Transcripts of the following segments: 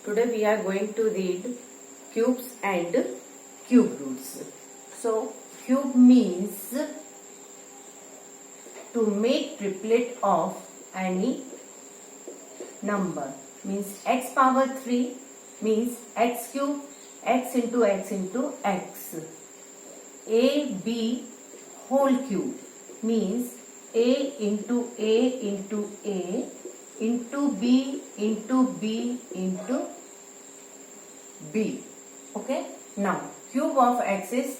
Today we are going to read cubes and cube roots. So cube means to make triplet of any number. Means x power 3 means x cube, x into x into x. A b whole cube means a into a into a into b into b into b. Okay. Now cube of x is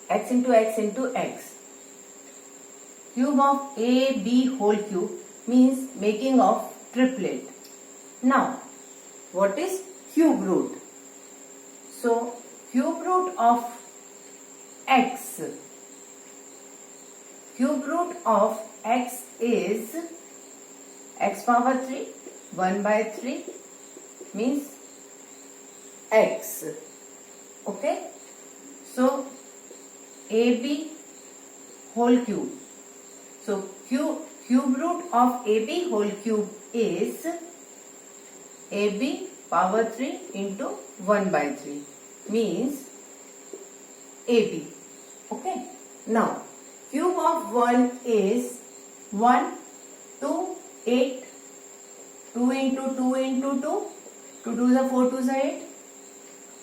x into x into x. Cube of a b whole cube means making of triplet. Now what is cube root? So cube root of x. Cube root of x is x power 3, 1 by 3 means x. Okay. So AB whole cube. So cube root of AB whole cube is AB power 3 into 1 by 3 means AB. Okay. Now cube of 1 is 1, 2, 8, 2 into 2 into 2, 2 2s are 4 2s are 8,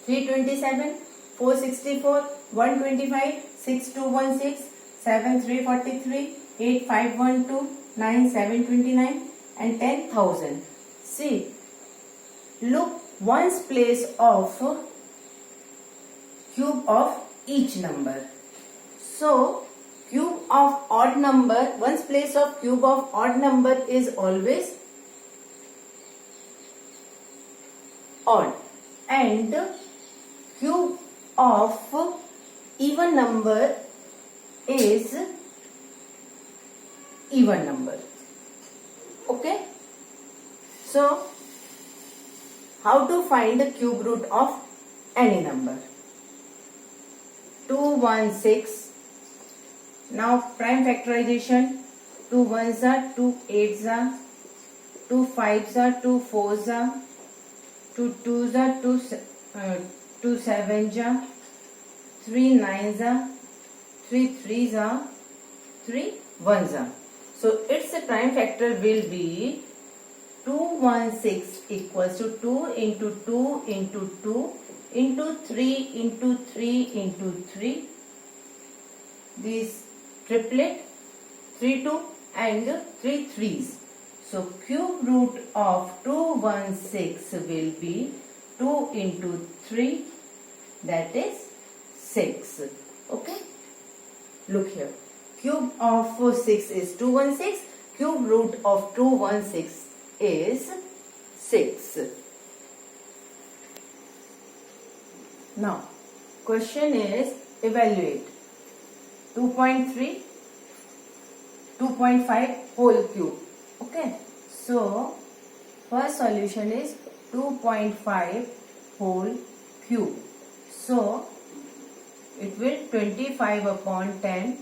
327, 464, 125, 6216, 7343, 8512, 9729 and 10,000. See, look ones place of cube of each number. So cube of odd number, ones place of cube of odd number is always odd, and cube of even number is even number. Okay. So how to find the cube root of any number? 216. Now prime factorization. 2 1s are 2 8s are 2 5s are 2 4s are 2 2s are 2 7s are 3 9s are 3 3s are 3 1s are. So its prime factor will be 216 equals to 2 into 2 into 2 into 3 into 3 into 3. This triplet 3 2 and 3 3s. So cube root of 216 will be 2 into 3, that is 6. Okay. Look here. Cube of 6 is 216. Cube root of 216 is 6. Now question is evaluate 2.3, 2.5 whole cube. Okay. So first solution is 2.5 whole cube. So it will 25 upon 10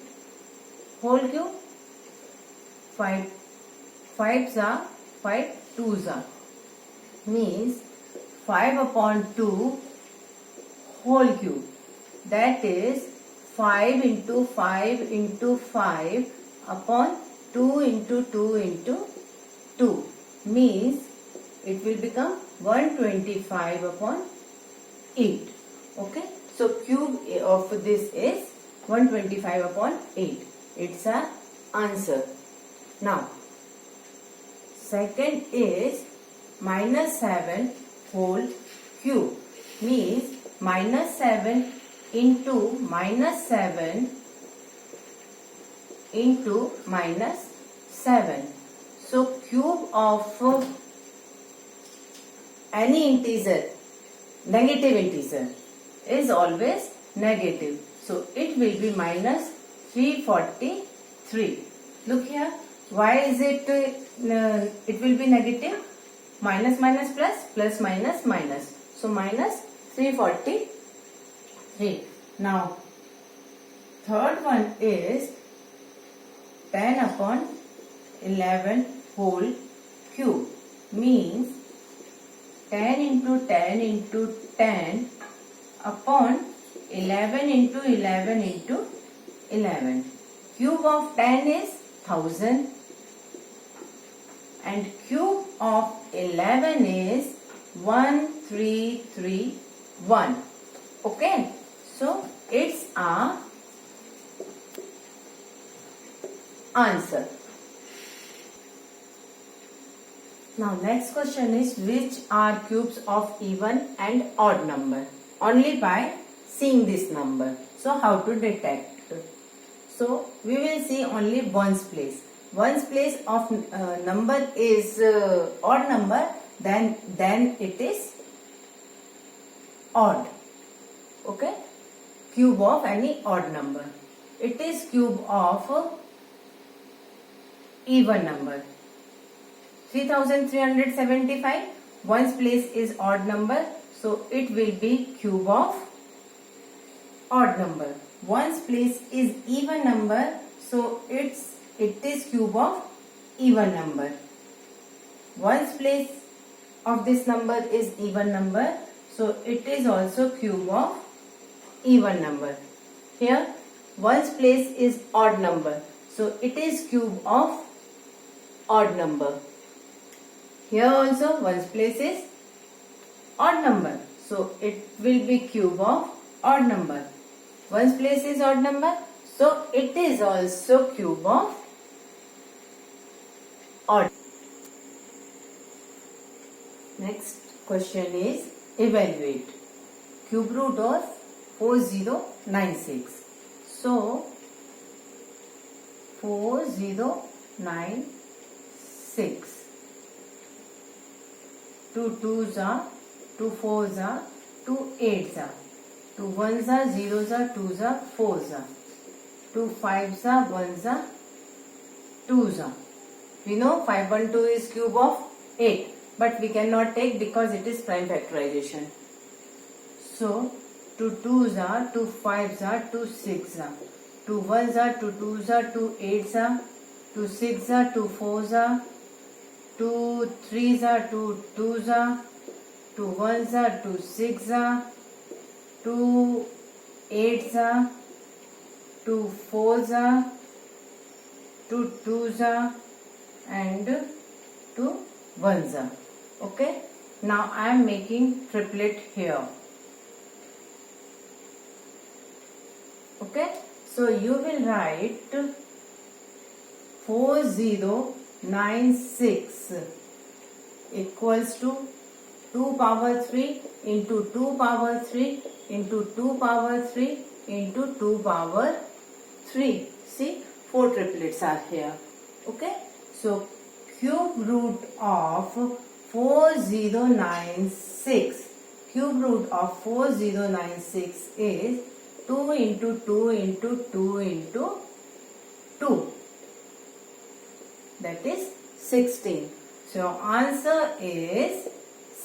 whole cube. 5 5s are 5 2s are means 5 upon 2 whole cube, that is 5 into 5 into 5 upon 2 into 2 into 2 means it will become 125 upon 8. Okay. So cube of this is 125 upon 8. It's a answer. Now second is minus 7 whole cube means minus 7 into minus 7 into minus 7. So cube of any integer, negative integer, is always negative. So it will be minus 343. Look here. Why is it it will be negative? Minus minus plus, plus minus minus. So minus 343. Now third one is 10 upon 11 whole cube means 10 into into 10 into 10 upon 11 into 11 into 11. Cube of 10 is 1000 and cube of 11 is 1331. Okay, so it's our answer. Now next question is, which are cubes of even and odd number? Only by seeing this number. So how to detect? So we will see only ones place. Ones place of number is odd number, then it is odd. Okay, cube of any odd number. It is cube of even number. 3375, ones place is odd number, so it will be cube of odd number. Ones place is even number, so it is cube of even number. Ones place of this number is even number, so it is also cube of even number. Here ones place is odd number, so it is cube of odd number. Here also ones place is odd number, so it will be cube of odd number. Ones place is odd number, so it is also cube of odd. Next question is, evaluate cube root of 4096. So 4096. 2 2s are, 2 4s are, 2 8s are, 2 1s are, 0s are, 2s are, 4s are, 2 5s are, 1s are, 2s are. We know 512 is cube of 8, but we cannot take because it is prime factorization. So 2 2s are, 2 5s are, 2 6s are, 2 1s are, 2 2s are, 2 8s are, 2 6s are, 2 4s are, 2 3s are, 2 2s are, 2 1s are, 2 6s are, 2 8s are, 2 4s are, 2 2s are, and 2 1s are. Okay. Now I am making triplet here. Okay. So you will write 4096 equals to 2 power 3 into 2 power 3 into 2 power 3 into 2 power 3. See, 4 triplets are here. Okay. So cube root of 4096. Cube root of 4096 is 2 into 2 into 2 into 2. That is 16. So answer is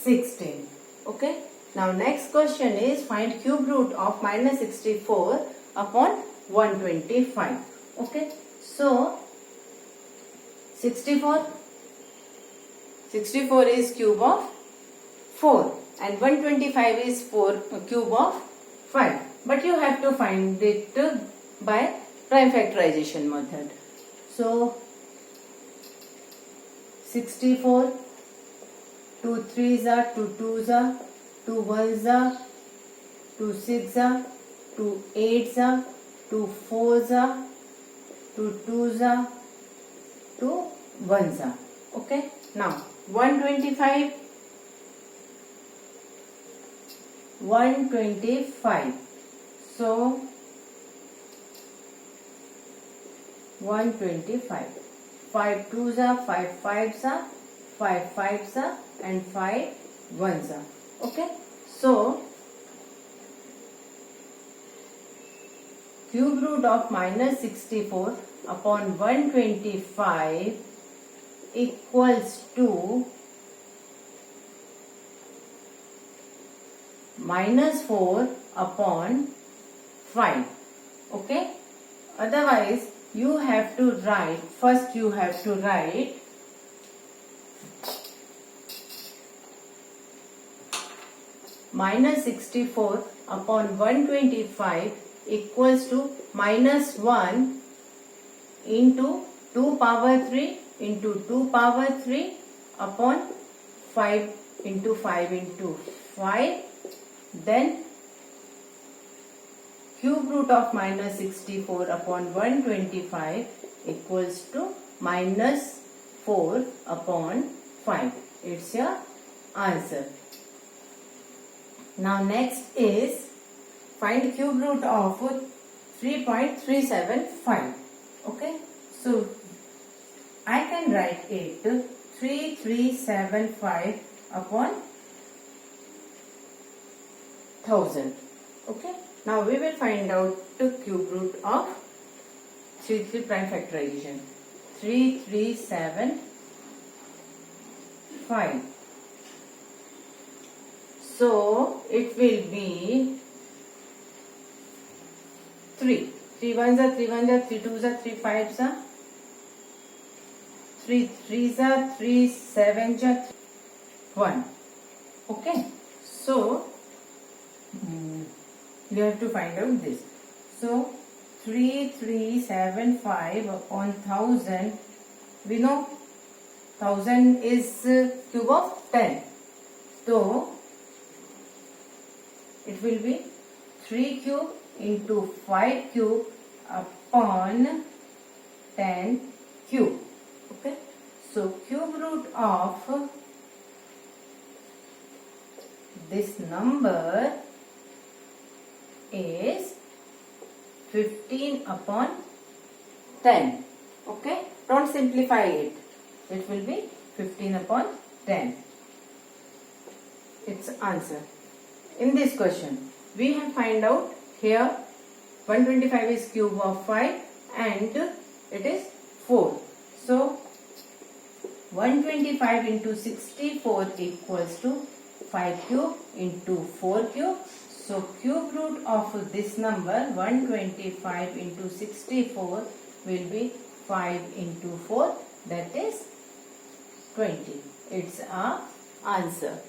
16. Okay. Now next question is, find cube root of minus 64 upon 125. Okay. So 64 is cube of 4 and 125 is cube of 5. But you have to find it by prime factorization method. So 64, 2 3s are, 2 2s are, 2 1s are, 2 6s are, 2 8s are, 2 4s are, 2 2s are, 2 1s are. Okay. Now 125. So 125. 5 2s are, 5 5s are, 5 5s are, and 5 1s are. Okay. So cube root of minus 64 upon 125 equals to minus 4 upon 5. Okay. Otherwise you have to write, first you have to write minus 64 upon 125 equals to minus 1 into 2 power 3 into 2 power 3 upon 5 into 5 into 5. Then cube root of minus 64 upon 125 equals to minus 4 upon 5. It's your answer. Now next is find cube root of 3.375. Okay, so I can write it 3375 upon 1000. Okay, now we will find out the cube root of 3 prime factorization. 3375. So it will be 3. 3 ones are 3 ones are 3 twos are 3 fives are 3 threes are 3 sevens are 1. Okay, so you have to find out this. So 3375 upon 1000, we know 1000 is cube of 10. So it will be 3 cube into 5 cube upon 10 cube. Okay, so cube root of this number is 15 upon 10. Okay, don't simplify it. It will be 15 upon 10. Its answer. In this question, we have find out here 125 is cube of 5 and it is 4. So 125 into 64 equals to 5 cube into 4 cube. So cube root of this number 125 into 64 will be 5 into 4, that is 20. It's our answer.